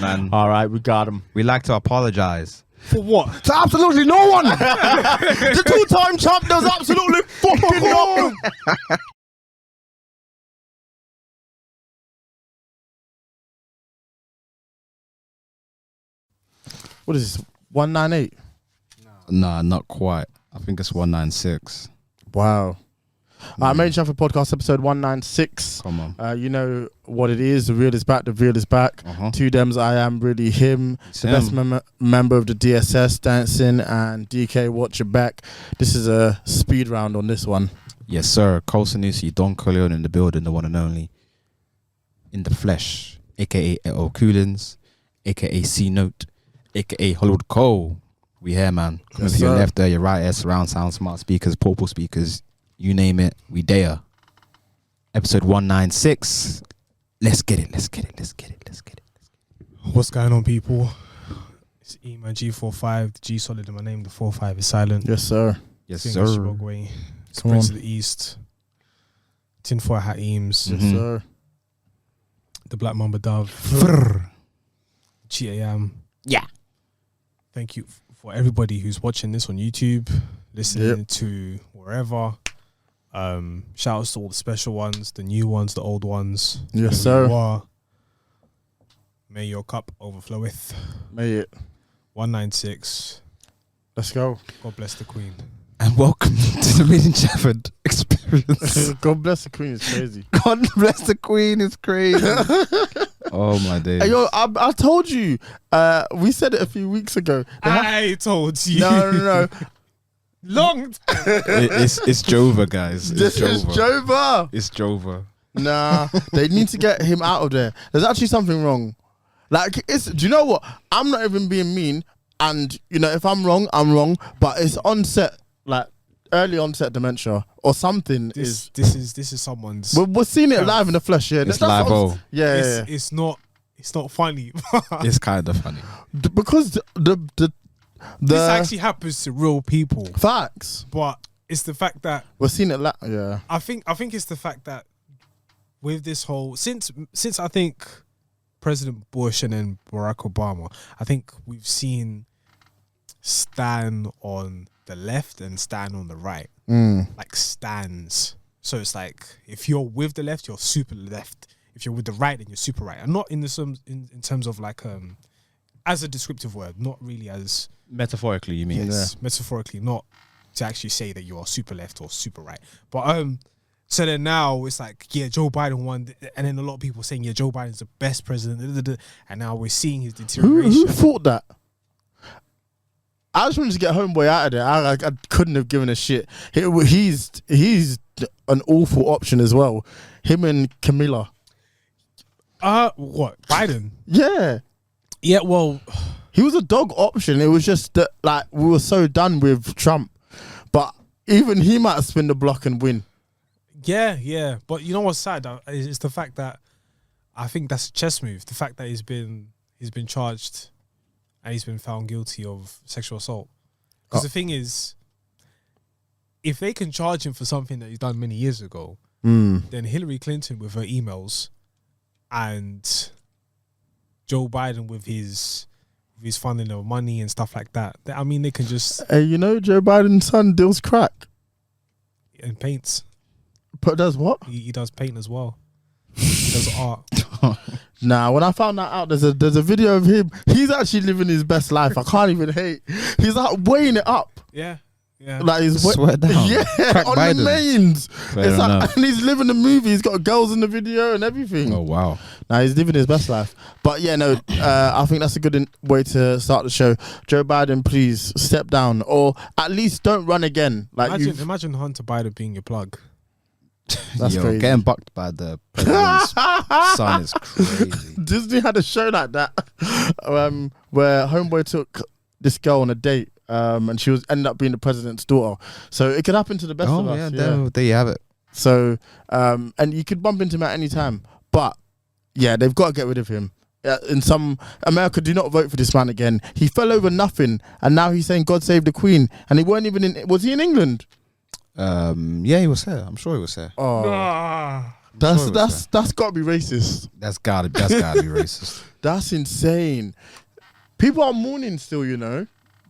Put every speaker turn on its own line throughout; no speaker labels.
man.
All right, we got him.
We like to apologize.
For what?
To absolutely no one. The two-time champ does absolutely fucking nothing. What is this? 198.
Nah, not quite. I think it's 196.
Wow. Made in Chafford podcast episode 196.
Come on.
You know what it is. The real is back. The real is back. Two Dems. I am really him.
It's
the
him.
best member of the DSS dancing, and DK watch your back. This is a speed round on this one.
Yes, sir. Cole Sanusi, Don Corleone in the building, the one and only. In the flesh, aka L. Coolins, aka C Note, aka Hollywood Cole. We here, man. Come
Yes,
with your
sir.
left there, your right there, surround sound, smart speakers, purple speakers, you name it, we dare. Episode 196. Let's get it. Let's get it. Let's get it. Let's get it.
What's going on, people? It's Eman G45. The G solid in my name. The 45 is silent.
Yes, sir.
Yes,
King
sir.
of Shibogwe. It's
Come
Prince
on.
of the East. Tinfoil Hat Eames.
Yes,
Mhm.
sir.
The Black Mamba Dove. GAM.
Yeah.
Thank you for everybody who's watching this on YouTube, listening to wherever. Shout outs to all the special ones, the new ones, the old ones.
Yes,
Whoever you
sir.
are. May your cup overfloweth.
May it.
196.
Let's go.
God bless the Queen.
And welcome to the Made in Chafford experience.
God bless the Queen. It's crazy.
God bless the Queen. It's crazy. Oh, my days.
Hey, yo, I told you. We said it a few weeks ago.
I told you.
No.
Long time.
It's Jova, guys. It's
This is Jova.
It's Jova.
Nah, they need to get him out of there. There's actually something wrong. Like, do you know what? I'm not even being mean. And, you know, if I'm wrong, I'm wrong. But it's onset, like, early onset dementia or something.
This is someone's.
We're seeing it live in the flesh, yeah.
It's
That's
live.
what I'm-
Oh,
Yeah.
It's not funny.
it's kind of funny.
Because the
This actually happens to real people,
facts.
but it's the fact that
We're seeing it yeah.
I think it's the fact that with this whole since I think President Bush and then Barack Obama, I think we've seen Stan on the left and Stan on the right, like stands. So it's like if you're with the left, you're super left. If you're with the right, then you're super right. And not in terms of like as a descriptive word, not really as
Metaphorically, you mean?
yes, metaphorically, not to actually say that you are super left or super right. But so then now it's like, yeah, Joe Biden won, and then a lot of people saying, yeah, Joe Biden's the best president, and now we're seeing his deterioration.
Who thought that? I just wanted to get Homeboy out of there. I couldn't have given a shit. He's an awful option as well. Him and Camilla.
What, Biden?
Yeah.
Yeah, well,
He was a dog option. It was just that, like, we were so done with Trump. But even he might spin the block and win.
yeah. But you know what's sad is the fact that I think that's a chess move. The fact that he's been charged and he's been found guilty of sexual assault. Because the thing is, if they can charge him for something that he's done many years ago, then Hillary Clinton with her emails and Joe Biden with his funding of money and stuff like that. I mean, they can just
Hey, you know, Joe Biden's son deals crack.
and paints.
But does what?
He does paint as well. He does art.
Nah, when I found that out, there's a video of him. He's actually living his best life. I can't even hate. He's like weighing it up.
Yeah.
Like he's
Swear down.
Yeah,
Crack
on
Biden.
the mains.
Fair
It's like,
enough.
and he's living the movie. He's got girls in the video and everything.
Oh, wow.
Now he's living his best life. But yeah, no, I think that's a good way to start the show. Joe Biden, please step down, or at least don't run again. Like
Imagine Hunter Biden being your plug.
That's
Yo,
crazy.
getting bucked by the president's son is crazy.
Disney had a show like that, where Homeboy took this girl on a date, and she ended up being the president's daughter. So it could happen to the best of us.
There you have it.
So, and you could bump into him at any time. But yeah, they've got to get rid of him. In some America, do not vote for this man again. He fell over nothing, and now he's saying God save the Queen, and he weren't even in. Was he in England?
Yeah, he was here. I'm sure he was here.
Oh,
Ah.
that's got to be racist.
That's gotta be racist.
That's insane. People are mourning still, you know.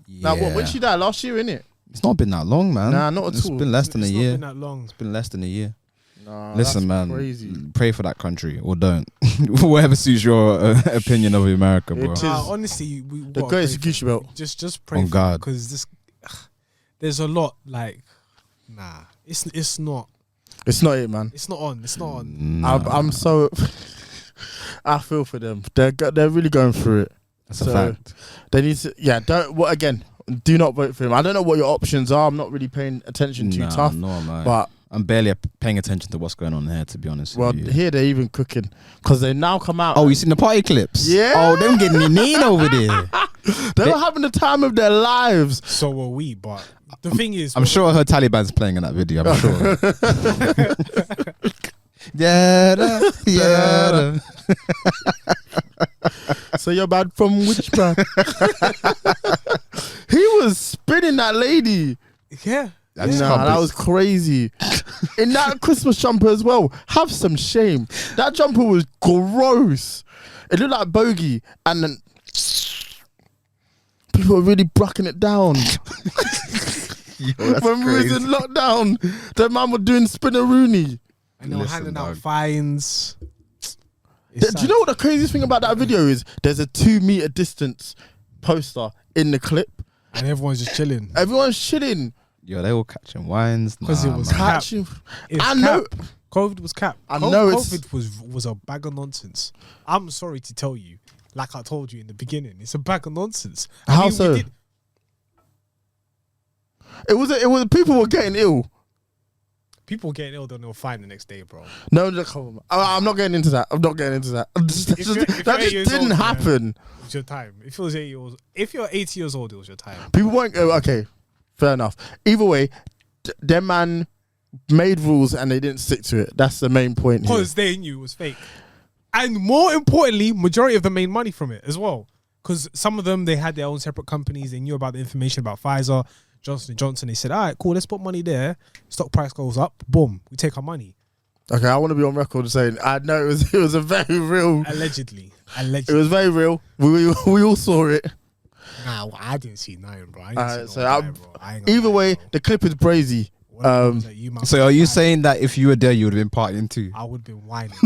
Yeah.
Like, when she died last year, innit?
It's not been that long, man.
Nah, not at
It's
all.
been less than a year.
It's not been that long.
It's been less than a year.
Nah,
Listen,
that's
man.
crazy.
Pray for that country or don't. Whatever suits your opinion of America, bro.
It is.
Honestly, we
The
gotta
greatest
pray
Gucci
for
belt.
it. Just pray
On
for
God.
because this. There's a lot like, nah. It's not.
It's not it, man.
It's not on. It's not on.
Nah,
I'm so. I feel for them. They're really going through it.
that's a
so-
fact.
They need to. Yeah. Don't. What again? Do not vote for him. I don't know what your options are. I'm not really paying attention too tough.
No, man.
But
I'm barely paying attention to what's going on here, to be honest.
well,
with you.
here they're even cooking because they now come out.
Oh, you seen the party clips?
Yeah.
Oh, them getting your name over there.
They were having the time of their lives.
So were we, but the thing is,
I'm sure her Taliban's playing in that video. I'm sure. Yeah, yeah.
So you're bad from which man? He was spinning that lady.
Yeah.
That's
Nah, that was crazy. In that Christmas jumper as well. Have some shame. That jumper was gross. It looked like bogey, and then people were really brucking it down. When we was in lockdown, the man was doing spinneroonie.
And they were
Listen,
handing out
dog.
fines.
Do you know what the craziest thing about that video is? There's a 2 meter distance poster in the clip.
And everyone's just chilling.
Everyone's chilling.
Yo, they were catching wines.
'Cause it was
man.
Cap.
Catching.
It was
I know.
cap. COVID was cap.
I know it's-
COVID was a bag of nonsense. I'm sorry to tell you, like I told you in the beginning, it's a bag of nonsense.
How so? It was people were getting ill.
People getting ill, then they'll fine the next day, bro.
No, come on. I'm not getting into that. That
you're
just
8 years
didn't
old,
happen.
It's your time. If it was 8 years, if you're 80 years old, it was your time.
People weren't okay. Fair enough. Either way, their man made rules and they didn't stick to it. That's the main point here.
Because they knew it was fake. And more importantly, majority of them made money from it as well. Because some of them, they had their own separate companies. They knew about the information about Pfizer, Johnson & Johnson. They said, all right, cool, let's put money there. Stock price goes up. Boom. We take our money.
Okay, I want to be on record saying I know it was a very real.
Allegedly.
It was very real. We all saw it.
Nah, I didn't see nothing, bro. I didn't see
So
no lie, bro. I ain't gonna
either
lie,
way,
bro.
the clip is brazy.
Whatever it was that you man
So are you
had,
saying that if you were there, you would have been partying too?
I would have been whining.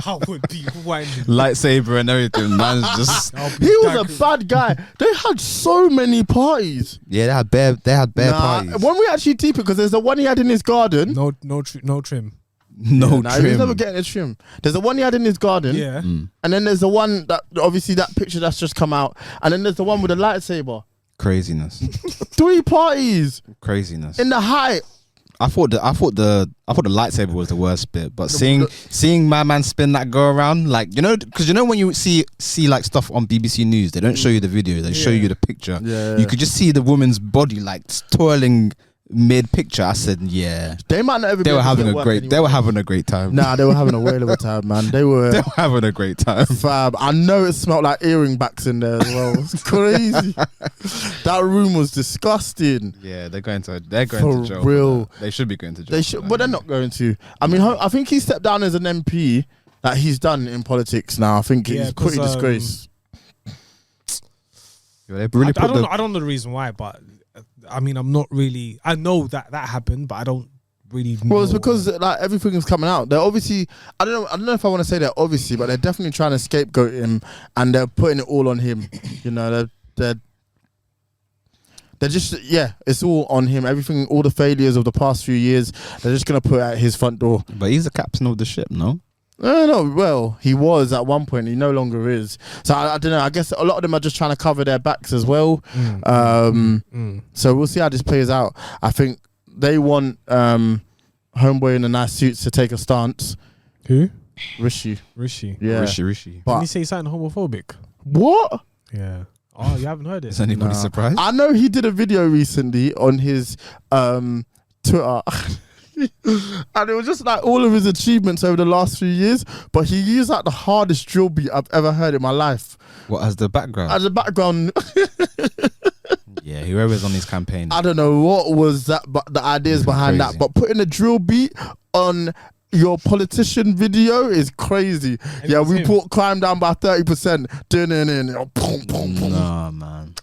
I would be whining.
Lightsaber and everything, man's just
I'll be
He was a
daggering.
bad guy. They had so many parties.
yeah. They had bare parties.
When we actually deep it, because there's the one he had in his garden.
No trim.
No
Nah, he was
trim.
never getting a trim. There's the one he had in his garden.
Yeah.
And then there's the one that obviously that picture that's just come out. And then there's the one with the lightsaber.
Craziness,
3 parties
craziness.
in the height.
I thought the lightsaber was the worst bit, but seeing my man spin that go around, like because when you see like stuff on BBC News, they don't show you the video, they show you the picture.
Yeah.
You could just see the woman's body like twirling mid picture. I said, yeah,
They might not ever.
they were having a great time.
Nah, they were having a whale of a time, man. They were.
They were having a great time.
Fab. I know it smelled like earring backs in there as well. It's crazy. That room was disgusting.
Yeah, they're going to
For
jail.
real.
They should be going to jail.
They should, but they're not going to. I mean, I think he stepped down as an MP. That he's done in politics now. I think
Yeah,
he's pretty
'cause,
disgraced.
Yeah, they really
I don't know the reason why, but I mean, I'm not really. I know that happened, but I don't really.
Well, it's
know.
because like everything is coming out. They're obviously. I don't know if I want to say they're obviously, but they're definitely trying to scapegoat him, and they're putting it all on him. They're just it's all on him. Everything, all the failures of the past few years, they're just gonna put at his front door.
But he's the captain of the ship, no?
No, well, he was at one point. He no longer is. So I don't know. I guess a lot of them are just trying to cover their backs as well. So we'll see how this plays out. I think they want homeboy in the nice suits to take a stance.
Who?
Rishi.
Yeah.
Rishi.
But
Didn't he say something homophobic?
what?
Yeah. Oh, you haven't heard it?
Is anybody
Nah.
surprised?
I know he did a video recently on his Twitter. And it was just like all of his achievements over the last few years, but he used like the hardest drill beat I've ever heard in my life
What, as the background?
as a background.
Yeah, whoever's on his campaign.
I don't know what was that, but the ideas
It's
behind
crazy.
that. But putting a drill beat on your politician video is crazy.
And
Yeah,
it was
we
him.
brought crime down by 30%.
Nah, man.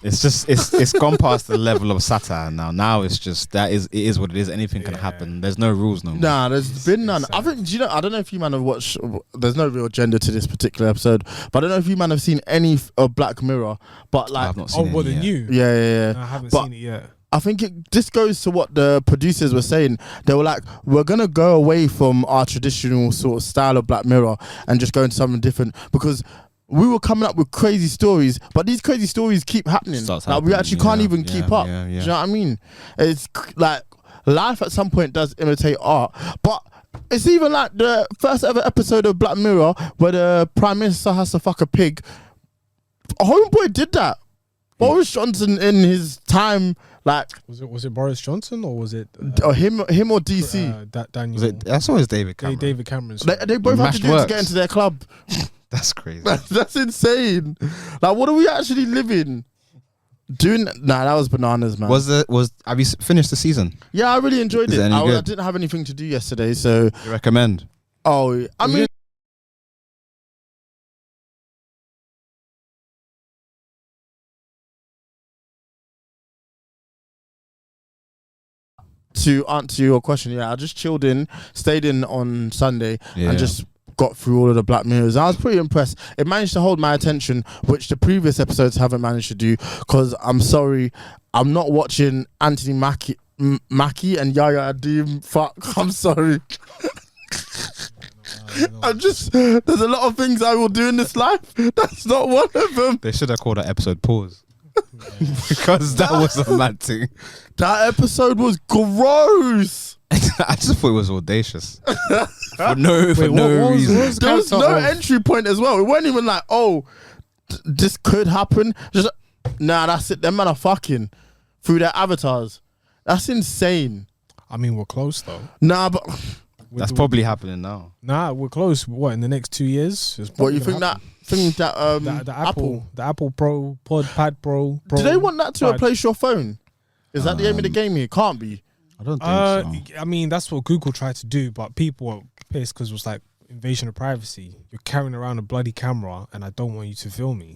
It's just it's gone past the level of satire now. Now it's just it is what it is. Anything can happen. There's no rules no more.
Nah, there's been none. I think, I don't know if you man have watched, there's no real gender to this particular episode, but I don't know if you man have seen any of Black Mirror, but like,
I've not seen
what, the
any yet.
new?
yeah.
No, I haven't
But
seen it yet.
I think this goes to what the producers were saying. They were like, we're going to go away from our traditional sort of style of Black Mirror and just go into something different, because we were coming up with crazy stories, but these crazy stories keep happening.
Starts
Like, we
happening,
actually can't even keep up.
yeah.
Do you know what I mean? It's like life at some point does imitate art, but it's even like the first ever episode of Black Mirror where the Prime Minister has to fuck a pig. Homeboy did that. Boris Johnson in his time, like,
Was it Boris Johnson or was it
or him or DC.
Daniel?
Was it? That's always David Cameron.
David Cameron's.
They both have to
Mashed
do it to
works.
get into their club.
That's crazy.
That's insane. Like, what are we actually living? Nah, that was bananas, man.
Have you finished the season?
Yeah, I really enjoyed
Is
it.
it any
I
good?
didn't have anything to do yesterday, so
You recommend?
I mean, to answer your question, yeah, I just chilled in, stayed in on Sunday,
Yeah.
and just got through all of the Black Mirrors. I was pretty impressed. It managed to hold my attention, which the previous episodes haven't managed to do, because I'm sorry, I'm not watching Anthony Mackie and Yaya Adim. Fuck, I'm sorry. I'm just, there's a lot of things I will do in this life. That's not one of them.
They should have called that episode Pause. Because that was a mad thing.
That episode was gross.
I just thought it was audacious. for no
what
reason.
was
There was no
character of-
entry point as well. It wasn't even like, oh, this could happen. Just, nah, that's it. Them man are fucking through their avatars. That's insane.
I mean, we're close though.
Nah, but
That's probably happening now.
Nah, we're close. What, in the next 2 years? It's
what
probably
you
gonna
think that
happen.
the
the Apple Pro Pad Pro?
Do they want that to
Pad.
replace your phone? Is that the aim of the game here? Can't be.
I don't think so.
I mean, that's what Google tried to do, but people were pissed because it was like invasion of privacy. You're carrying around a bloody camera, and I don't want you to film me.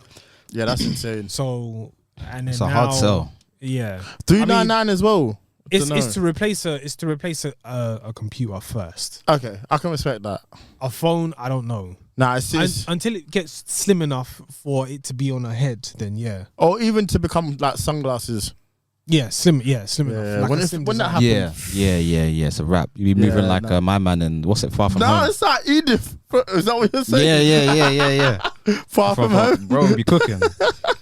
Yeah, that's insane.
So, and then
It's a
now,
hard sell.
Yeah,
399 as well.
it's to replace a computer first.
Okay, I can respect that.
A phone, I don't know.
Nah, it's
Until it gets slim enough for it to be on a head, then yeah.
or even to become like sunglasses.
Yeah, slim
Yeah,
enough. Like
when
a
it-
slim
when that
design.
happens-
Yeah. It's a wrap. You be moving
Yeah,
like
nah.
my man and what's it? Far from
No,
home.
it's like Edith. Is that what you're saying?
Yeah.
Far from home.
Bro, be cooking.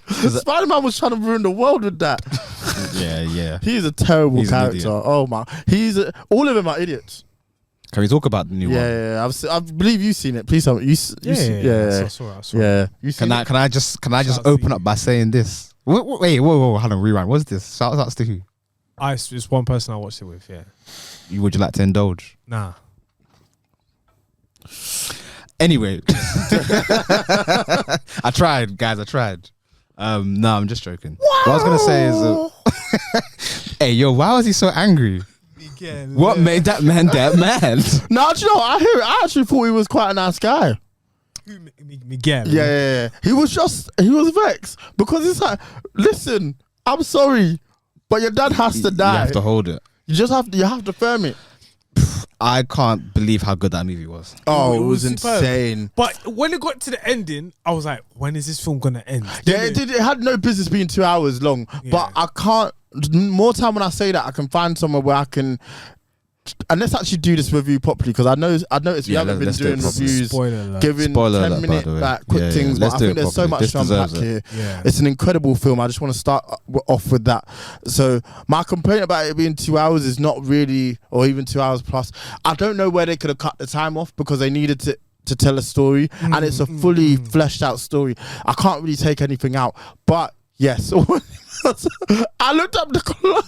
Spiderman was trying to ruin the world with that.
Yeah.
He's a terrible
He's an
character.
idiot.
Oh my, all of them are idiots.
Can we talk about the new one?
Yeah. I believe you've seen it. Please tell me.
Yeah.
Yeah.
I saw it.
Yeah. You seen
Can I just
Shout out to
open
you.
up by saying this? Wait, whoa, hold on, rewind. What's this? Shout outs to who?
It's one person I watched it with. Yeah.
Would you like to indulge?
Nah.
Anyway, I tried, guys. I tried. No, I'm just joking. What I was gonna say is, hey, yo, why was he so angry? What made that man that mad?
No, do you know, I hear it. I actually thought he was quite a nice guy.
Miguel.
Yeah. He was vexed because it's like, listen, I'm sorry, but your dad has to die.
You have to hold it.
You have to firm it.
I can't believe how good that movie was.
Oh, it
It
was
was superb.
insane.
But when it got to the ending, I was like, when is this film gonna end?
Yeah, it did. It had no business being 2 hours long.
Yeah.
But I can't. More time when I say that, I can find somewhere where I can. And let's actually do this review properly, because I noticed we
Yeah,
haven't been
let's do it
doing
properly.
reviews,
Spoiler alert.
giving
Spoiler
10
alert, by
minute
the way.
like quick
Yeah,
things.
let's
But I
do
think
it
there's so
properly.
much
This
to unpack
deserves it.
here.
Yeah.
It's an incredible film. I just want to start off with that. So my complaint about it being 2 hours is not really, or even 2 hours plus. I don't know where they could have cut the time off, because they needed to tell a story, and it's a fully fleshed out story. I can't really take anything out. But yes, I looked up the clock.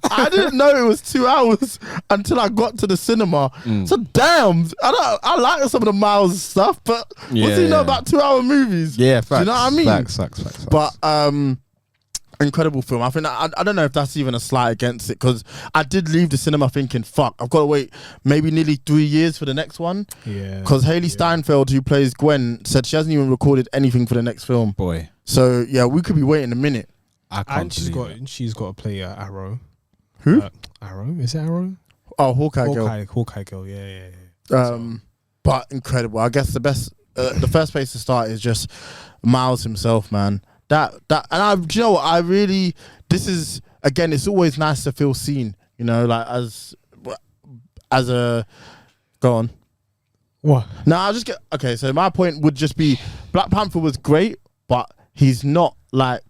I didn't know it was 2 hours until I got to the cinema. So damn, I like some of the Miles stuff, but what's he know
Yeah.
about 2 hour movies?
Yeah, facts.
Do you know what I mean?
Facts.
But incredible film. I think I don't know if that's even a slight against it, because I did leave the cinema thinking, fuck, I've got to wait maybe nearly 3 years for the next one.
Yeah.
Because Haley Steinfeld, who plays Gwen, said she hasn't even recorded anything for the next film.
Boy,
So yeah, we could be waiting a minute.
I can't
And she's
believe it.
got to play Arrow.
Who?
Arrow? Is it Arrow?
Oh, Hawkeye girl.
Hawkeye girl. Yeah.
But incredible. I guess the first place to start is just Miles himself, man. Do you know what? This is, again, it's always nice to feel seen, you know, like as a, go on.
What?
No, I'll just okay, so my point would just be Black Panther was great, but he's not like,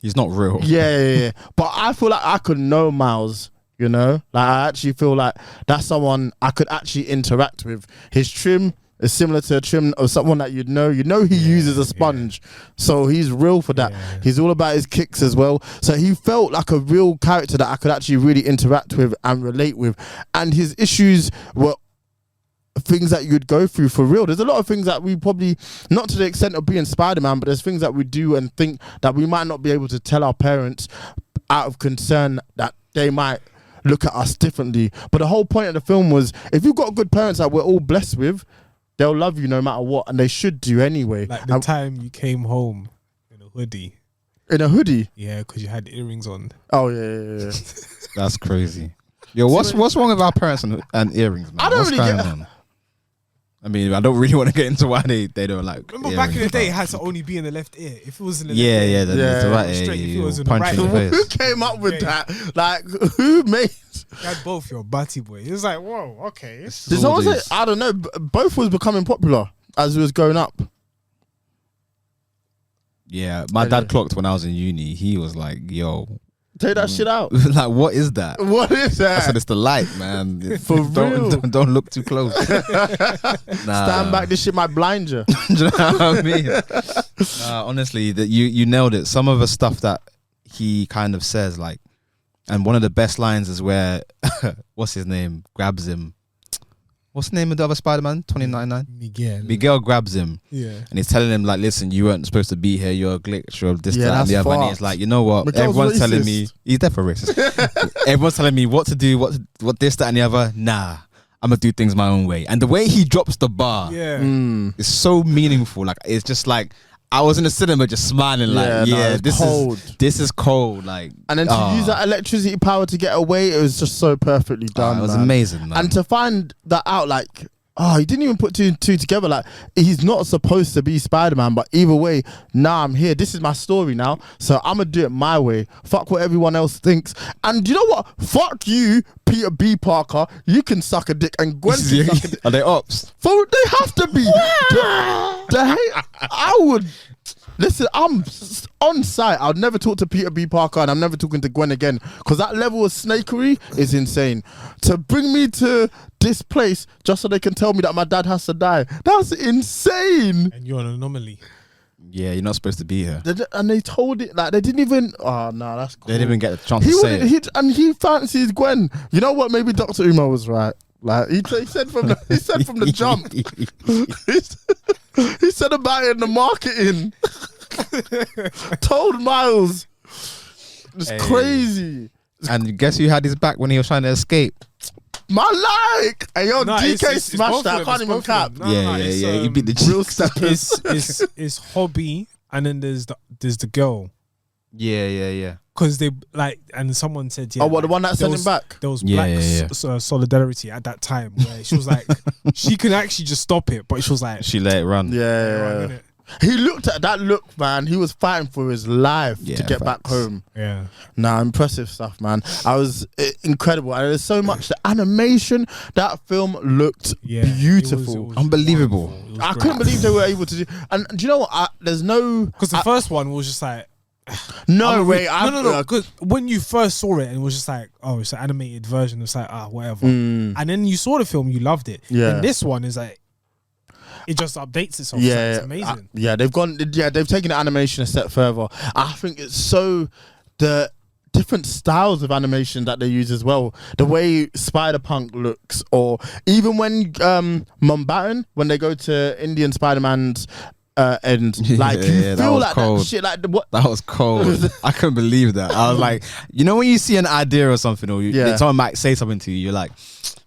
He's not real.
yeah. But I feel like I could know Miles, you know? Like, I actually feel like that's someone I could actually interact with. His trim is similar to a trim of someone that you'd know. You know he uses a sponge. So he's real for that.
Yeah.
He's all about his kicks as well. So he felt like a real character that I could actually really interact with and relate with. And his issues were things that you'd go through for real. There's a lot of things that we probably, not to the extent of being Spider-Man, but there's things that we do and think that we might not be able to tell our parents out of concern that they might look at us differently. But the whole point of the film was, if you've got good parents that we're all blessed with, they'll love you no matter what, and they should do anyway.
Like the time you came home in a hoodie.
In a hoodie?
Yeah, because you had earrings on.
Oh, yeah.
That's crazy. Yo, what's wrong with our parents and earrings, man?
I don't
What's
really
going
get-
on? I mean, I don't really want to get into why they don't like.
Remember back in the
earrings,
day, it
but-
had to only be in the left ear. If it was in the
Yeah,
left ear,
yeah, the right ear,
straight. If it
you
was in the
punch
right
in the
ear,
Who
face.
came up with
Yeah.
that? Like, who made...
you had both your batty boy. It was like, whoa, okay.
Did someone say, I don't know, both was becoming popular as it was going up.
Yeah, my dad clocked when I was in uni. He was like, "Yo,
Take that shit out.
like, what is that?"
What is
I said,
that?
"It's the light, man.
For real.
Don't look too close."
Stand back, this shit might blind you.
Do you know what I mean? Honestly, that you nailed it. Some of the stuff that he kind of says, like, and one of the best lines is where what's his name grabs him. What's the name of the other Spider-Man? 2099. Miguel grabs him.
Yeah.
And he's telling him, like, listen, you weren't supposed to be here. You're a glitch. You're this,
Yeah,
that, and the
that's
other. And
fucked.
he's like, you know what?
Miguel's
Everyone's telling
racist.
me he's definitely racist. Everyone's telling me what to do, what this, that, and the other. Nah, I'm gonna do things my own way. And the way he drops the bar,
Yeah.
is so meaningful. Like, it's just like I was in the cinema just smiling, like,
it's
this
cold.
is cold. Like,
And then to use that electricity power to get away, it was just so perfectly done.
it was
man.
amazing, man.
And to find that out, like, he didn't even put two and two together. Like, he's not supposed to be Spider-Man, but either way, now I'm here. This is my story now, so I'm gonna do it my way. Fuck what everyone else thinks. And you know what? Fuck you, Peter B. Parker. You can suck a dick, and Gwen can suck a dick.
Are they ops?
They have to be. I would. Listen, I'm on site. I'll never talk to Peter B. Parker, and I'm never talking to Gwen again, because that level of snakery is insane. To bring me to this place just so they can tell me that my dad has to die, that's insane.
And you're an anomaly.
Yeah, you're not supposed to be here.
And they told it, like, they didn't even. Oh no, that's cool.
They didn't even get the chance to say it.
He fancies Gwen. You know what? Maybe Dr. Umar was right. Like, he said from the jump. He said about it in the marketing. Told Miles. It's crazy.
And guess who had his back when he was trying to escape?
My like. Hey, yo,
No,
DK
it's
smashed
both
that. I
of
can't
them,
even
it's both
cap.
of them. No,
Yeah,
it's,
he beat the
Real
cheeks.
steppers.
it's hobby, and then there's the girl,
Yeah.
because they like, and someone said, yeah.
Oh, what, the one that
there
sent
was-
him back?
There was
Yeah,
black
yeah.
solidarity at that time where she was like, she can actually just stop it, but she was like,
She let it run.
Yeah.
innit?
He looked at that look, man. He was fighting for his life
Yeah,
to get back
facts.
home.
Yeah.
Nah, impressive stuff, man. I was incredible. And there's so much. The animation, that film looked
Yeah.
beautiful.
It was
Unbelievable.
wonderful. It was
I
great.
couldn't believe they were able to do. And do you know what? There's no.
Because the first one was just like,
No way.
no. Because when you first saw it, and it was just like, oh, it's an animated version. It's like, whatever.
Mm.
And then you saw the film, you loved it.
Yeah.
And this one is like, it just updates itself. It's like,
Yeah,
it's amazing.
they've gone. Yeah, they've taken the animation a step further. I think it's so the different styles of animation that they use as well. The way Spider-Punk looks, or even when Mumbattan, when they go to Indian Spider-Man's end. Like you
Yeah, that
feel
was
like
cold.
that shit. Like what?
That was cold. I couldn't believe that. I was like, you know, when you see an idea or something, or someone might say something to you, you're like,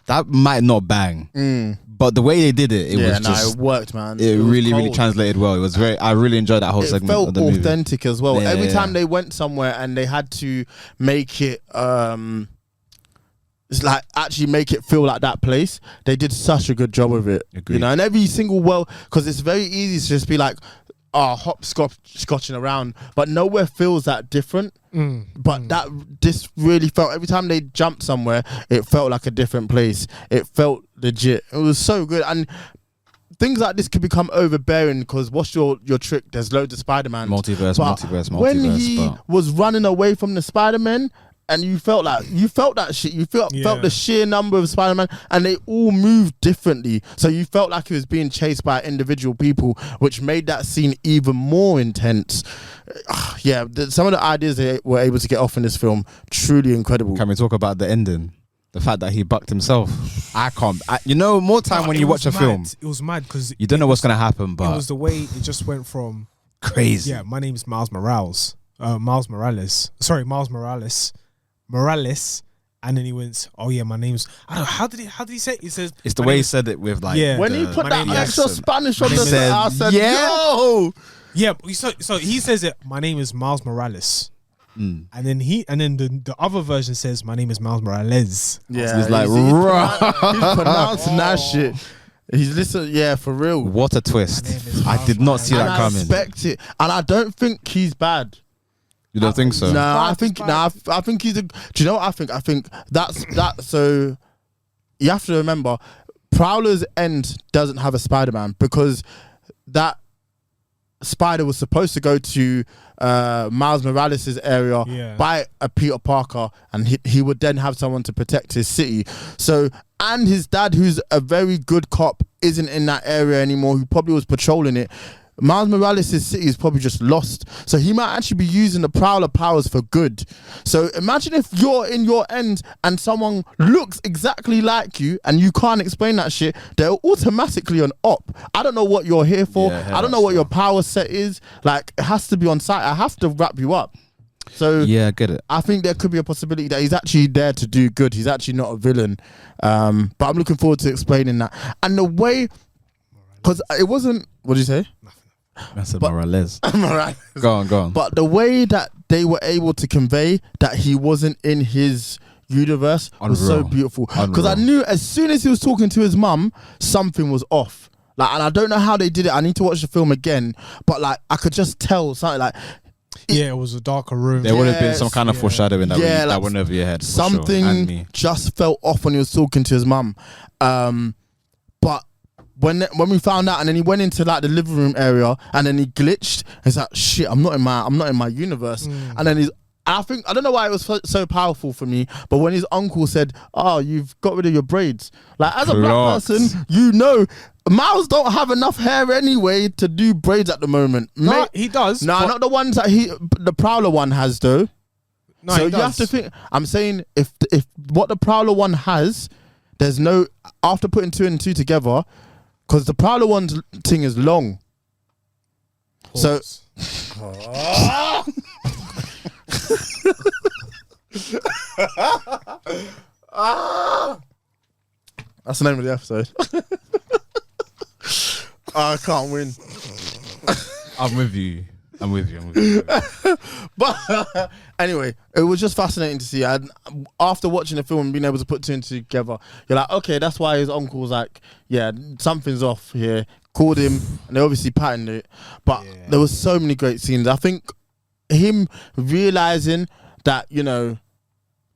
that might not bang. But the way they did it,
it worked, man.
It really
cold.
translated well. It was very. I really enjoyed that whole
It
segment.
felt
of the movie.
authentic as well.
Yeah,
Every
yeah.
time they went somewhere and they had to make it, it's like actually make it feel like that place. They did such a good job of it.
Agreed.
You know, and every single because it's very easy to just be like, hopscotching around, but nowhere feels that different. But this really felt, every time they jumped somewhere, it felt like a different place. It felt legit. It was so good. And things like this could become overbearing because what's your trick? There's loads of Spider-Man.
Multiverse.
When he was running away from the Spider-Man, and you felt that shit. You felt the sheer number of Spider-Man, and they all moved differently. So you felt like he was being chased by individual people, which made that scene even more intense. Some of the ideas they were able to get off in this film, truly incredible.
Can we talk about the ending? The fact that he bucked himself. I can't. More time when you watch a film,
it was mad because
you don't know what's gonna happen. But
it was the way it just went from
crazy.
Yeah, my name's Miles Morales. Miles Morales. Sorry, Miles Morales. And then he went, oh yeah, my name's, I don't know, how did he say it? He says,
it's the way he said it with like,
yeah.
When he put that extra
accent.
Spanish on the
said,
I said,
yeah.
yo.
Yeah, so he says it, my name is Miles Morales. And then the other version says, my name is Miles Morales.
Yeah,
he's like,
he's pronouncing that shit. He's listening, for real.
What a twist. I did not see that coming.
I expect it. And I don't think he's bad.
You don't think so?
No, I think he's a. Do you know what I think? I think that's that. So you have to remember, Prowler's End doesn't have a Spider-Man because that spider was supposed to go to Miles Morales' area by a Peter Parker, and he would then have someone to protect his city. So, and his dad, who's a very good cop, isn't in that area anymore, who probably was patrolling it. Miles Morales' city is probably just lost. So he might actually be using the Prowler powers for good. So imagine if you're in your end and someone looks exactly like you and you can't explain that shit, they're automatically an op. I don't know what you're here for. I don't know what your power set is. Like, it has to be on site. I have to wrap you up. So
yeah, I get it.
I think there could be a possibility that he's actually there to do good. He's actually not a villain. But I'm looking forward to explaining that. And the way, because it wasn't, what did you say?
I said Morales.
Morales.
Go on.
But the way that they were able to convey that he wasn't in his universe was so beautiful. Because I knew as soon as he was talking to his mum, something was off. Like, and I don't know how they did it. I need to watch the film again. But like, I could just tell something like.
It was a darker room.
There would have been some kind of foreshadowing that that went over your head.
Something just felt off when he was talking to his mum. But when we found out, and then he went into like the living room area, and then he glitched. It's like, shit, I'm not in my universe. And then I don't know why it was so powerful for me, but when his uncle said, "Oh, you've got rid of your braids," like as a black person, you know, Miles don't have enough hair anyway to do braids at the moment.
No, he does.
No, not the ones that the Prowler one has though.
No,
so you have to think. I'm saying if what the Prowler one has, there's no, after putting 2 and 2 together. Because the Prowler one's thing is long.
Pause.
So. That's the name of the episode. I can't win.
I'm with you.
But anyway, it was just fascinating to see. And after watching the film and being able to put 2 and 2 together, you're like, okay, that's why his uncle was like, yeah, something's off here. Called him, and they obviously patterned it. But there was so many great scenes. I think him realizing that, you know,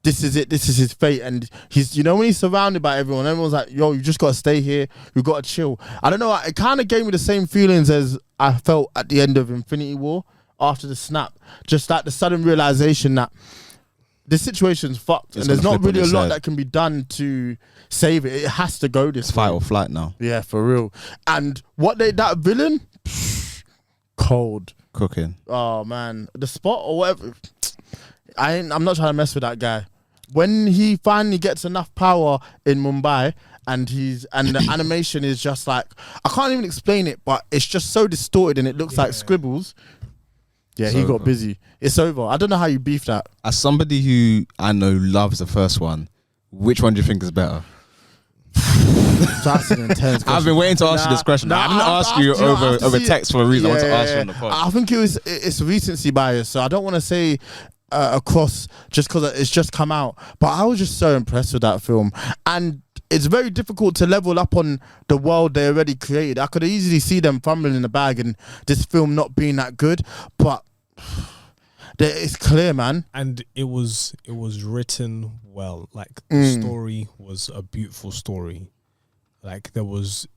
this is it, this is his fate, and he's, you know, when he's surrounded by everyone's like, yo, you just gotta stay here, you gotta chill. I don't know, it kind of gave me the same feelings as I felt at the end of Infinity War after the snap. Just like the sudden realization that the situation's fucked, and there's not really a lot that can be done to save it. It has to go this way.
Fight or flight now.
Yeah, for real. And that villain, cold
cooking.
Oh man, the spot or whatever. I'm not trying to mess with that guy. When he finally gets enough power in Mumbai and the animation is just like, I can't even explain it, but it's just so distorted and it looks like scribbles. Yeah, he got busy. It's over. I don't know how you beef that.
As somebody who I know loves the first one, which one do you think is better?
That's an intense question.
I've been waiting to ask you this question. I didn't ask you over text for a reason. I want to ask you on the pod.
I think it's recency bias, so I don't want to say across just because it's just come out. But I was just so impressed with that film, and it's very difficult to level up on the world they already created. I could easily see them fumbling in the bag and this film not being that good, but it's clear, man.
And it was written well. Like the story was a beautiful story. Like there was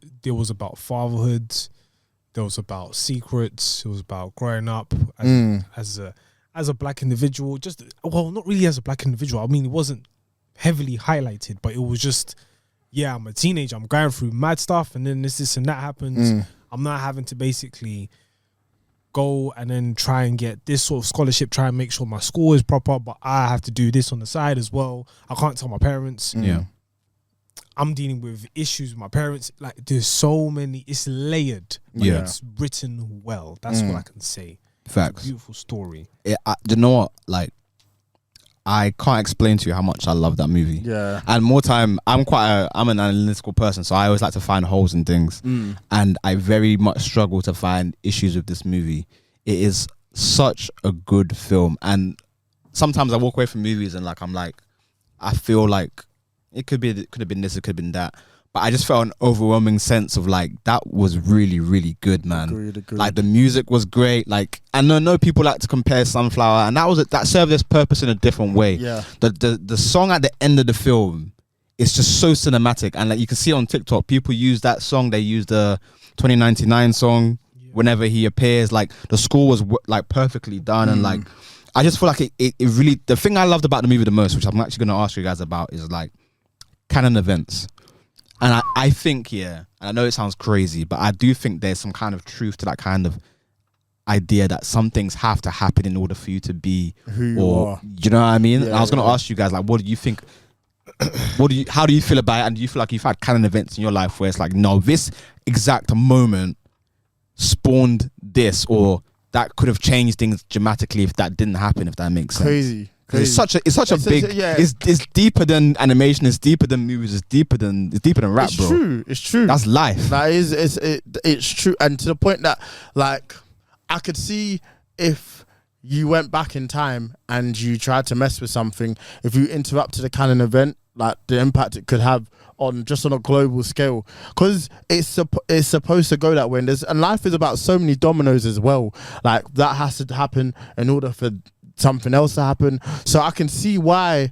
about fatherhood, there was about secrets, it was about growing up as a black individual. Not really as a black individual. I mean, it wasn't heavily highlighted, but it was just, yeah, I'm a teenager, I'm going through mad stuff, and then this and that happens. I'm not having to basically go and then try and get this sort of scholarship, try and make sure my school is proper, but I have to do this on the side as well. I can't tell my parents.
Yeah.
I'm dealing with issues with my parents. Like, there's so many. It's layered. But it's written well. That's what I can say.
Facts.
It's a beautiful story.
You know what? Like, I can't explain to you how much I love that movie.
Yeah.
And more time, I'm an analytical person, so I always like to find holes in things. And I very much struggle to find issues with this movie. It is such a good film. And sometimes I walk away from movies and I feel like it could have been this, it could have been that. But I just felt an overwhelming sense of like, that was really, really good, man.
Agreed.
Like the music was great. Like, I know people like to compare Sunflower, and that served its purpose in a different way.
Yeah.
The song at the end of the film is just so cinematic, and like you can see on TikTok, people use that song. They use the 2099 song whenever he appears. Like the score was like perfectly done, and like I just feel like it really. The thing I loved about the movie the most, which I'm actually going to ask you guys about, is like Canon Events. And I think, and I know it sounds crazy, but I do think there's some kind of truth to that kind of idea that some things have to happen in order for you to be
who you are.
You know what I mean?
Yeah,
and I was going to ask you guys, like, what do you think? How do you feel about it? And do you feel like you've had canon events in your life where it's like, no, this exact moment spawned this, or that could have changed things dramatically if that didn't happen, if that makes sense?
Crazy.
It's such a big. It's deeper than animation. It's deeper than movies. It's deeper than rap, bro.
It's true.
That's life.
It's true, and to the point that like I could see if you went back in time and you tried to mess with something, if you interrupted a Canon event, like the impact it could have on a global scale, because it's supposed to go that way, and life is about so many dominoes as well. Like that has to happen in order for something else to happen. So I can see why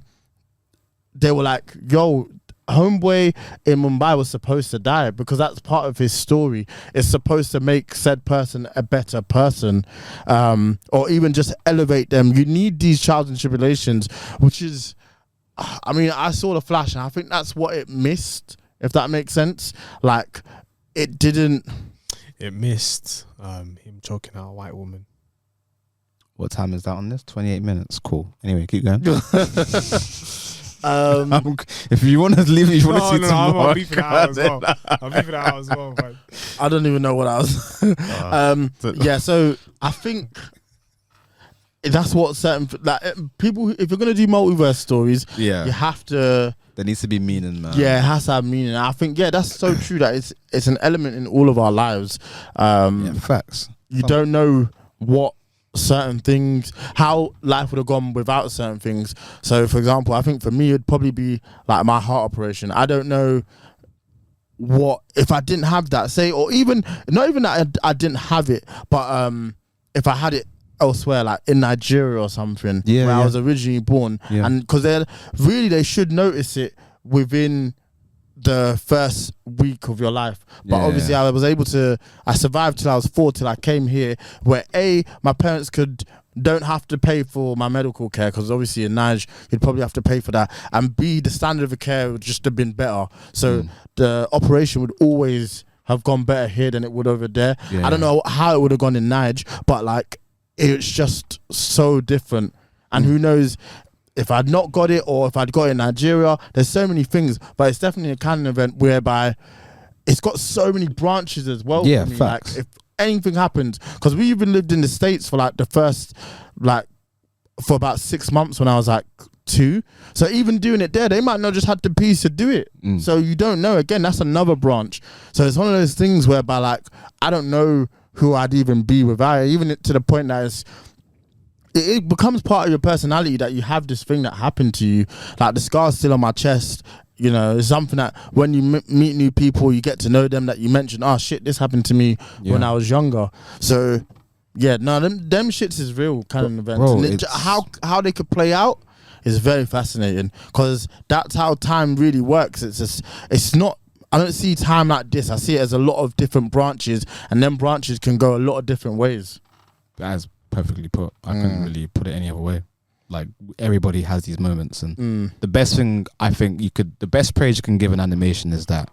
they were like, yo, homeboy in Mumbai was supposed to die, because that's part of his story. It's supposed to make said person a better person, or even just elevate them. You need these trials and tribulations, which is, I mean, I saw The Flash and I think that's what it missed, if that makes sense. Like it missed
him choking out a white woman.
What time is that on this? 28 minutes. Cool. Anyway, keep going. If you want to leave it, you want to see tomorrow.
I'm beefing it out as well. Man.
I don't even know what I was. So I think that's what certain people. If you're gonna do multiverse stories, you have to.
There needs to be meaning, man.
Yeah, it has to have meaning. I think that's so true. That it's an element in all of our lives.
Facts.
You don't know what certain things, how life would have gone without certain things. So for example, I think for me it'd probably be like my heart operation. I don't know what if I didn't have that, say, or even not even that I didn't have it, but if I had it elsewhere, like in Nigeria or something, where I was originally born, and because they should notice it within the first week of your life. But obviously I survived till I was 4, till I came here, where my parents don't have to pay for my medical care, because obviously in Niger you'd probably have to pay for that, and B, the standard of the care would just have been better, so the operation would always have gone better here than it would over there. I don't know how it would have gone in Niger, but like it's just so different. And who knows, if I'd not got it, or if I'd got it in Nigeria. There's so many things, but it's definitely a Canon event whereby it's got so many branches as well.
Yeah,
for me.
facts.
Like, if anything happens, because we even lived in the States for like the first, like, for about 6 months when I was like 2. So even doing it there, they might not just had the piece to do it. So you don't know. Again, that's another branch. So it's one of those things whereby, like, I don't know who I'd even be without it, even to the point that it becomes part of your personality that you have this thing that happened to you. Like, the scar's still on my chest. You know, it's something that when you meet new people, you get to know them, that you mention, oh shit, this happened to me when I was younger. So yeah, no, them shits is real Canon events.
Bro,
And how they could play out is very fascinating, because that's how time really works. It's not, I don't see time like this. I see it as a lot of different branches, and them branches can go a lot of different ways.
That's perfectly put. I couldn't really put it any other way. Like, everybody has these moments, and the best thing I think the best praise you can give an animation is that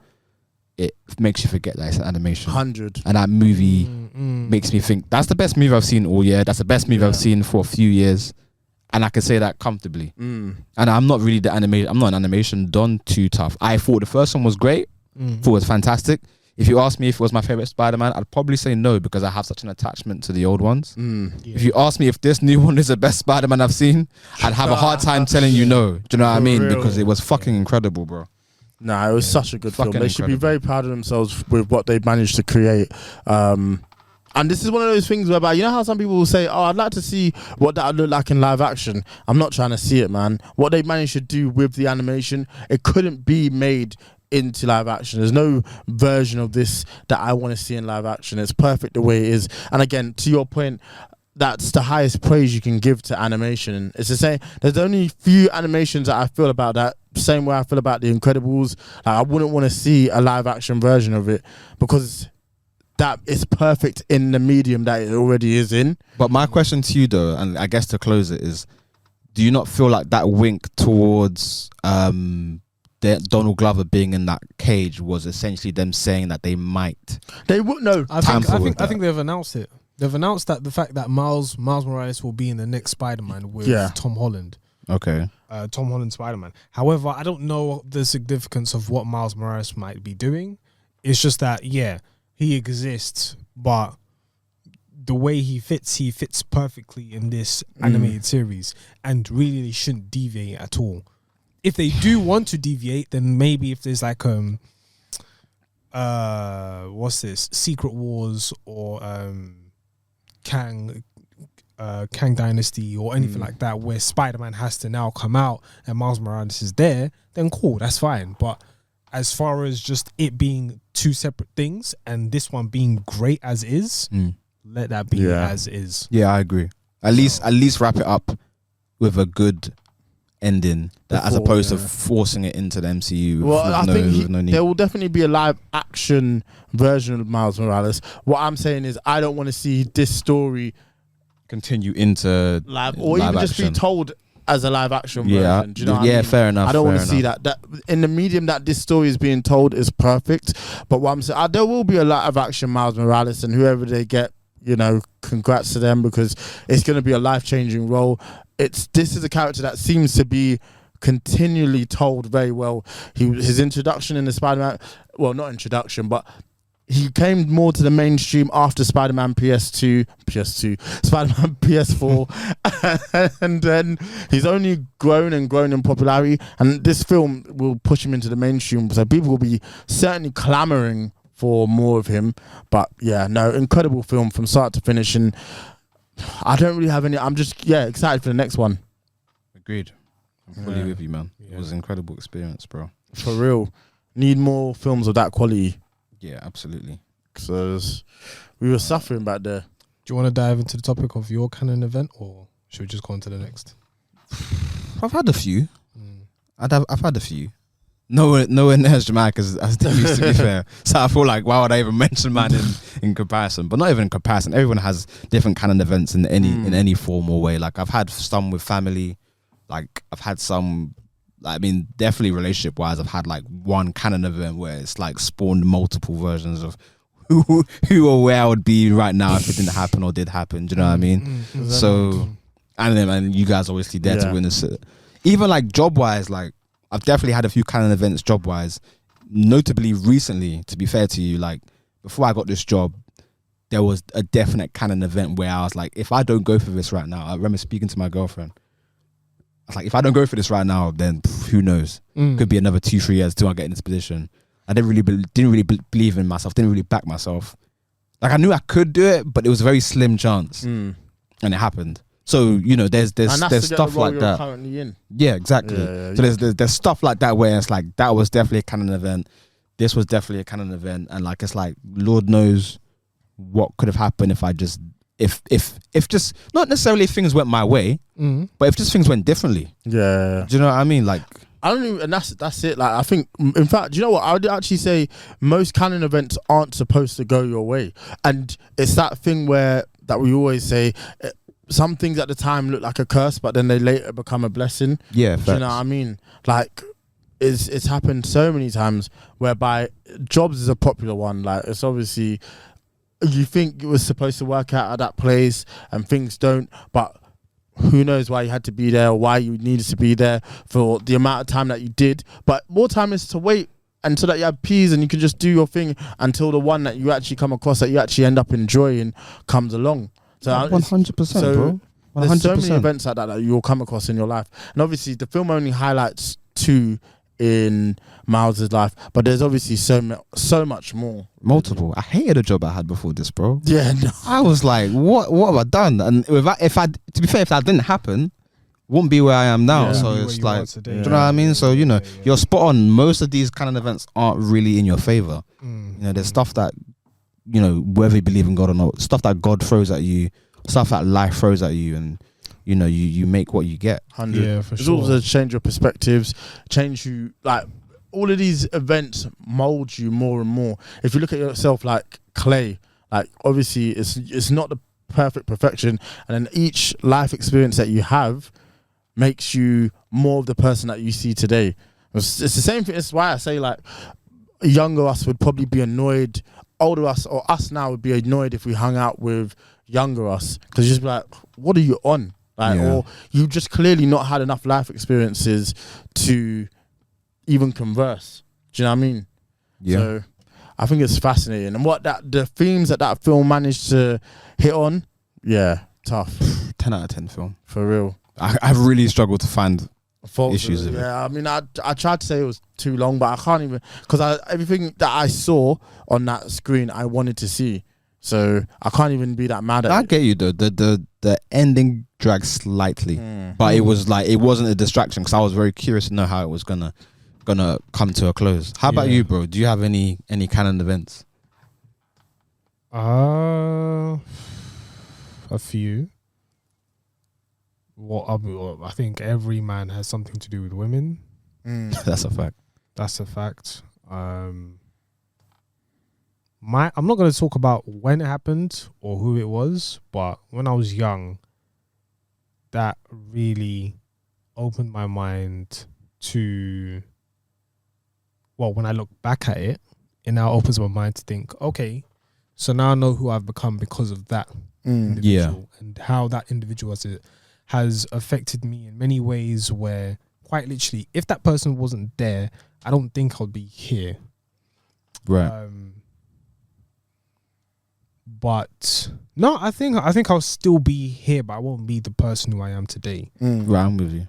it makes you forget that it's an animation.
100.
And that movie makes me think that's the best movie I've seen all year. That's the best movie I've seen for a few years, and I can say that comfortably. And I'm not really I'm not an animation don too tough. I thought the first one was great. Thought it was fantastic. If you ask me if it was my favorite Spider-Man, I'd probably say no, because I have such an attachment to the old ones. If you ask me if this new one is the best Spider-Man I've seen, I'd have a hard time telling you no. Do you know what I mean?
real.
Because it was fucking incredible, bro.
Nah, it was such a good film.
Fucking
They should be
incredible.
very proud of themselves with what they managed to create. And this is one of those things whereby, you know how some people will say, oh, I'd like to see what that would look like in live action. I'm not trying to see it, man. What they managed to do with the animation, it couldn't be made into live action. There's no version of this that I want to see in live action. It's perfect the way it is. And again, to your point, that's the highest praise you can give to animation. It's the same. There's only few animations that I feel about that same way I feel about The Incredibles. Like, I wouldn't want to see a live action version of it, because that is perfect in the medium that it already is in.
But my question to you, though, and I guess to close it, is, do you not feel like that wink towards Donald Glover being in that cage was essentially them saying that they might?
They would know.
I think they've announced it. They've announced that the fact that Miles Morales will be in the next Spider-Man with Tom Holland.
Okay.
Tom Holland Spider-Man. However, I don't know the significance of what Miles Morales might be doing. It's just that, he exists, but the way he fits perfectly in this animated series, and really they shouldn't deviate at all. If they do want to deviate, then maybe if there's like what's this, Secret Wars or Kang Dynasty or anything like that, where Spider-Man has to now come out and Miles Morales is there, then cool, that's fine. But as far as just it being two separate things and this one being great as is, let that be as is.
Yeah, I agree. At least wrap it up with a good ending, as opposed to forcing it into the MCU.
Well, I think
no need.
there will definitely be a live action version of Miles Morales. What I'm saying is, I don't want to see this story
continue into
live, or
live
even
action.
just be told as a live action version. Do you know what I mean?
Fair enough.
I don't want to see that. That in the medium that this story is being told is perfect. But what I'm saying, there will be a live action Miles Morales, and whoever they get, you know, congrats to them, because it's going to be a life-changing role. This is a character that seems to be continually told very well. His introduction in the Spider-Man, well, not introduction, but he came more to the mainstream after Spider-Man PS2, Spider-Man PS4, and then he's only grown and grown in popularity, and this film will push him into the mainstream, so people will be certainly clamoring for more of him. But yeah, no, incredible film from start to finish, and I don't really have any. I'm just excited for the next one.
Agreed. I'm fully with you, man. It was an incredible experience, bro.
For real, need more films of that quality.
Yeah, absolutely.
Because we were suffering back there.
Do you want to dive into the topic of your Canon event, or should we just go on to the next?
I've had a few. I've had a few. Nowhere near as dramatic as they used, to be fair. So I feel like, why would I even mention mine in comparison? But not even in comparison. Everyone has different Canon events in any form or way. Like, I've had some with family. Like, I've had some, I mean, definitely relationship wise, I've had like one Canon event where it's like spawned multiple versions of who or where I would be right now if it didn't happen or did happen. Do you know what I mean? So, and you guys obviously there to witness it. even like job wise, like I've definitely had a few Canon events job wise. Notably recently, to be fair to you, like before I got this job, there was a definite Canon event where I was like, if I don't go for this right now, I remember speaking to my girlfriend. I was like, if I don't go for this right now, then who knows? Could be another 2-3 years till I get in this position. I didn't really believe in myself. Didn't really back myself. Like I knew I could do it, but it was a very slim chance, and it happened. So you know, there's stuff like that.
Currently in.
Yeah, exactly.
Yeah,
so there's stuff like that where it's like that was definitely a Canon event. This was definitely a Canon event, and like it's like Lord knows what could have happened if I just if just not necessarily if things went my way, but if just things went differently.
Yeah.
Do you know what I mean? Like
I don't even, and that's it. Like I think, in fact, do you know what? I would actually say most Canon events aren't supposed to go your way, and it's that thing where that we always say. Some things at the time look like a curse, but then they later become a blessing.
Yeah,
do you know what I mean? Like, it's happened so many times whereby jobs is a popular one. Like, it's obviously you think it was supposed to work out at that place, and things don't. But who knows why you had to be there, or why you needed to be there for the amount of time that you did. But more time is to wait until that you have peas and you can just do your thing until the one that you actually come across that you actually end up enjoying comes along. So
100%, bro. 100%.
There's so many events like that that you'll come across in your life, and obviously the film only highlights 2 in Miles's life, but there's obviously so much more.
Multiple. I hated a job I had before this, bro.
Yeah, no.
I was like, what have I done? And if I to be fair, if that didn't happen, wouldn't be where I am now.
Yeah.
So
Where
it's
you
like,
are today.
do you know what I mean? So you know, you're spot on. Most of these kind of events aren't really in your favor. You know, there's stuff that, you know, whether you believe in God or not, stuff that God throws at you, stuff that life throws at you, and you know, you make what you get.
100.
Yeah, for
It's
sure.
also change your perspectives, change you. Like all of these events mold you more and more. If you look at yourself like clay, like obviously it's not the perfect perfection, and then each life experience that you have makes you more of the person that you see today. It's the same thing. It's why I say like younger us would probably be annoyed. Older us or us now would be annoyed if we hung out with younger us, because you just be like, what are you on? Like, or you just clearly not had enough life experiences to even converse. Do you know what I mean?
Yeah.
So I think it's fascinating, and the themes that film managed to hit on, yeah, tough.
10 out of 10 film.
For real.
I've really struggled to find issues of it.
Yeah, I mean, I tried to say it was too long, but I can't even, because everything that I saw on that screen I wanted to see, so I can't even be that mad at
I
it.
get you though. The ending dragged slightly, but it was like, it wasn't a distraction because I was very curious to know how it was gonna come to a close. How about you, bro? Do you have any Canon events?
A few. I think every man has something to do with women.
That's a fact.
That's a fact. I'm not going to talk about when it happened or who it was, but when I was young, that really opened my mind to, well, when I look back at it, it now opens my mind to think, okay, so now I know who I've become because of that individual, and how that individual has affected me in many ways where, quite literally, if that person wasn't there, I don't think I'd be here.
Right.
But no, I think I'll still be here, but I won't be the person who I am today.
Right, I'm with you.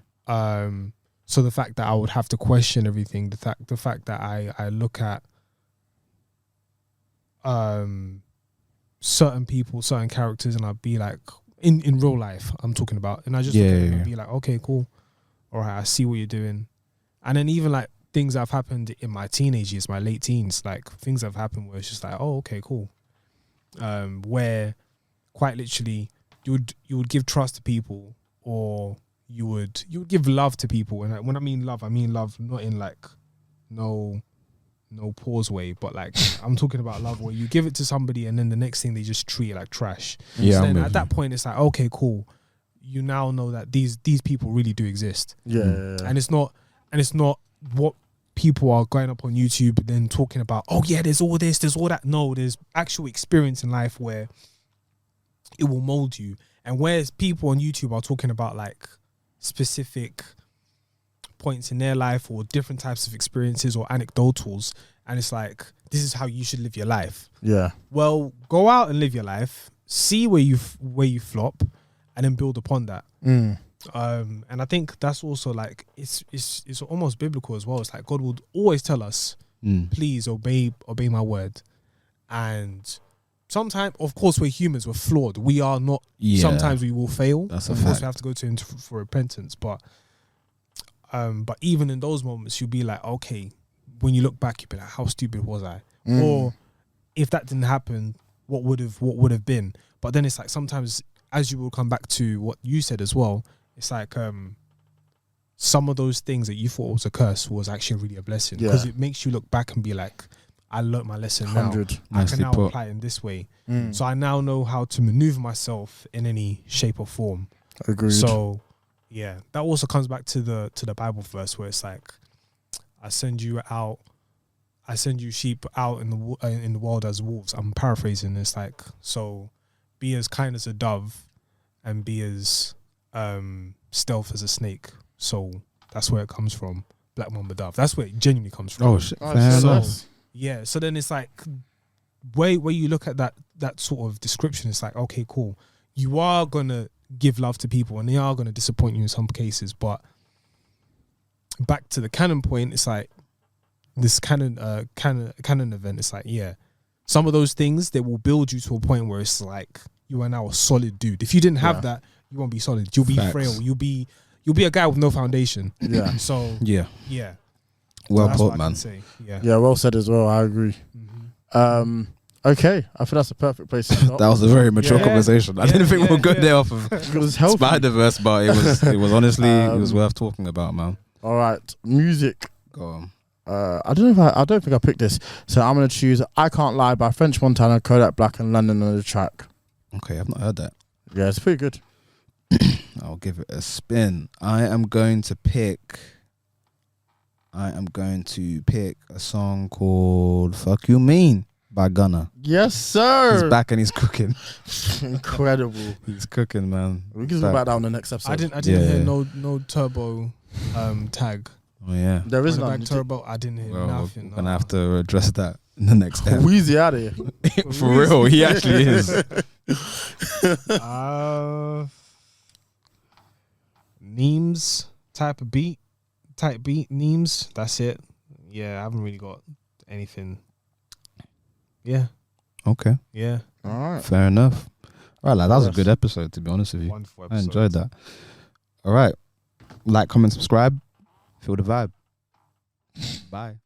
So the fact that I would have to question everything, the fact that I look at certain people, certain characters, and I'd be like, in real life, I'm talking about, and I just look at it and be like, okay, cool, all right, I see what you're doing. And then even like things that have happened in my teenage years, my late teens, like things that have happened where it's just like, oh, okay, cool. Where quite literally you would give trust to people, or you would give love to people, and when I mean love not in like no pause way, but like I'm talking about love where you give it to somebody and then the next thing they just treat it like trash.
Yeah,
so then at that point it's like, okay, cool, you now know that these people really do exist. And it's not what people are going up on YouTube and then talking about, oh yeah, there's all this, there's all that. No, there's actual experience in life where it will mold you. And whereas people on YouTube are talking about like specific points in their life or different types of experiences or anecdotals, and it's like, this is how you should live your life.
Yeah.
Well, go out and live your life, see where you flop, and then build upon that.
Mm.
And I think that's also like it's almost biblical as well. It's like God would always tell us, please obey my word. And sometimes, of course, we're humans, we're flawed. We are not.
Yeah.
Sometimes we will fail.
That's a
of course,
fact.
we have to go to him for repentance. But even in those moments, you'll be like, okay, when you look back, you'll be like, how stupid was I? Or if that didn't happen, what would have been? But then it's like sometimes, as you will come back to what you said as well, it's like some of those things that you thought was a curse was actually really a blessing, because it makes you look back and be like, I learned my lesson
100.
now. I can
Nicely
now
put.
apply it in this way. So I now know how to maneuver myself in any shape or form.
Agreed.
So yeah, that also comes back to the Bible verse where it's like, I send you sheep out in the world as wolves. I'm paraphrasing. It's like, so be as kind as a dove and be as stealth as a snake. So that's where it comes from. Black Mamba Dove. That's where it genuinely comes from.
Oh shit!
Oh,
Fair
so
enough.
nice.
Yeah. So then it's like, where you look at that sort of description, it's like, okay, cool. You are gonna give love to people, and they are gonna disappoint you in some cases. But back to the Canon point, it's like this Canon event. It's like, yeah, some of those things, they will build you to a point where it's like you are now a solid dude. If you didn't have that, you won't be solid. You'll be
Facts.
frail. You'll be a guy with no foundation.
Yeah.
So
Yeah.
yeah.
Well
That's
put,
what I can
man.
say. Yeah.
Yeah, well said as well. I agree. Okay, I think that's a perfect place to stop.
That was a very mature
Yeah.
conversation. I
Yeah,
didn't think we
yeah,
would go
yeah.
there off of
It was healthy.
Spider-Verse, but it was honestly it was worth talking about, man.
All right, music.
Go on.
I don't think I picked this, so I'm gonna choose "I Can't Lie" by French Montana, Kodak Black, and London on the track.
Okay, I've not heard that.
Yeah, it's pretty good.
I'll give it a spin. I am going to pick a song called "Fuck You Mean" by Gunna.
Yes, sir.
He's back and he's cooking.
Incredible.
He's cooking, man.
We can talk
Back.
about that on the next episode.
I didn't
Yeah.
hear no turbo tag.
Oh yeah.
There is
On the
none.
back turbo, I didn't hear
Well,
nothing.
we're gonna have to address that in the next episode.
Wheezy out of here.
For real, he actually is.
Memes type beat, memes. That's it. Yeah, I haven't really got anything. Yeah,
Okay,
yeah.
All right.
fair enough. All right, lad, that was a
Yes.
good episode, to be honest with you.
Wonderful
I
episode.
enjoyed that. All right, like, comment, subscribe. Feel the vibe. Bye.